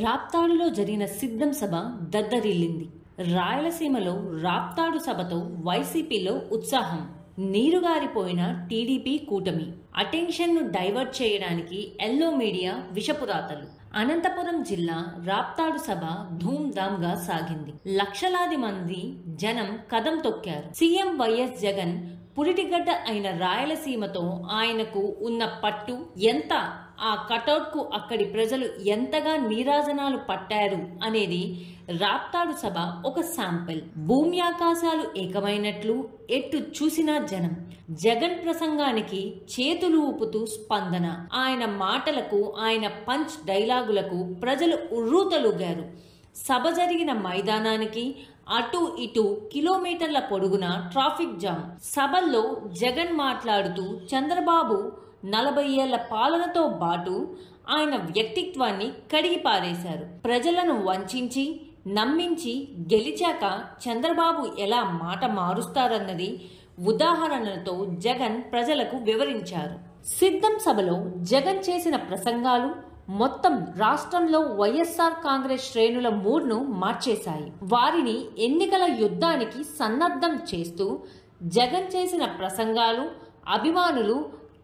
రాప్తాడులో జరిగిన సిద్ధం సభ దద్దరిల్లింది. రాయలసీమలో రాప్తాడు సభతో వైసీపీలో ఉత్సాహం. నీరుగారిపోయిన టీడీపీ కూటమి. అటెన్షన్ను డైవర్ట్ చేయడానికి ఎల్లో మీడియా విషపురాతలు. అనంతపురం జిల్లా రాప్తాడు సభ ధూమ్ధామ్గా సాగింది. లక్షలాది మంది జనం కదం తొక్కారు. సీఎం వైఎస్ జగన్ పురిటిగడ్డ అయిన రాయలసీమతో ఆయనకు ఉన్న పట్టు ఎంత, ఆ కటౌట్కు అక్కడి ప్రజలు ఎంతగా నీరాజనాలు పట్టారు అనేది రాప్తాడు సభ ఒక శాంపిల్. భూమి ఆకాశాలు ఏకమైనట్లు ఎటు చూసినా జనం. జగన్ ప్రసంగానికి చేతులు ఊపుతూ స్పందన. ఆయన మాటలకు, ఆయన పంచ్ డైలాగులకు ప్రజలు ఉర్రూతలూగారు. సభ జరిగిన మైదానానికి అటు ఇటు కిలోమీటర్ల పొడుగున ట్రాఫిక్ జామ్. సభల్లో జగన్ మాట్లాడుతూ చంద్రబాబు 40 ఏళ్ల పాలనతో పాటు ఆయన వ్యక్తిత్వాన్ని కడిగి పారేశారు. ప్రజలను వంచించి నమ్మించి గెలిచాక చంద్రబాబు ఎలా మాట మారుస్తారన్నది ఉదాహరణలతో జగన్ ప్రజలకు వివరించారు. సిద్ధం సభలో జగన్ చేసిన ప్రసంగాలు మొత్తం రాష్ట్రంలో వైఎస్ఆర్ కాంగ్రెస్ శ్రేణుల మూడ్ను మార్చేశాయి. వారిని ఎన్నికల యుద్ధానికి సన్నద్ధం చేస్తూ జగన్ చేసిన ప్రసంగాలు అభిమానులు,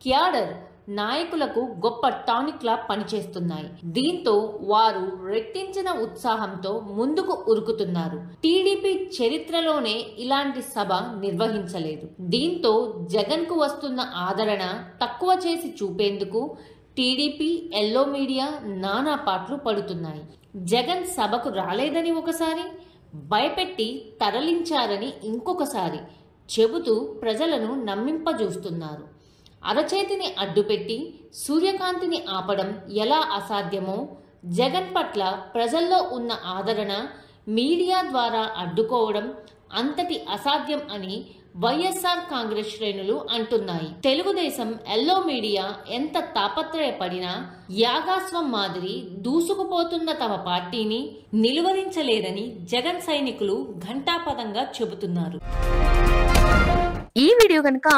క్యాడర్ నాయకులకు గొప్ప టానిక్లా పనిచేస్తున్నాయి. దీంతో వారు రెట్టించిన ఉత్సాహంతో ముందుకు ఉరుకుతున్నారు. టీడీపీ చరిత్రలోనే ఇలాంటి సభ నిర్వహించలేదు. దీంతో జగన్ కు వస్తున్న ఆదరణ తక్కువ చేసి చూపేందుకు టీడీపీ ఎల్లో మీడియా నానా పాట్లు పడుతున్నాయి. జగన్ సభకు రాలేదని ఒకసారి, భయపెట్టి తరలించారని ఇంకొకసారి చెబుతూ ప్రజలను నమ్మింపజూస్తున్నారు. అరచేతిని అడ్డుపెట్టి సూర్యకాంతిని ఆపడం ఎలా అసాధ్యమో జగన్ పట్ల ప్రజల్లో ఉన్న ఆదరణ మీడియా ద్వారా అడ్డుకోవడం అంతటి అసాధ్యం అని వైఎస్ఆర్ కాంగ్రెస్ శ్రేణులు అంటున్నాయి. తెలుగుదేశం ఎల్లో మీడియా ఎంత తాపత్రయపడినా యాగాస్వం మాదిరి దూసుకుపోతున్న తమ పార్టీని నిలువరించలేదని జగన్ సైనికులు ఘంటాపదంగా చెబుతున్నారు. ఈ వీడియో కనుక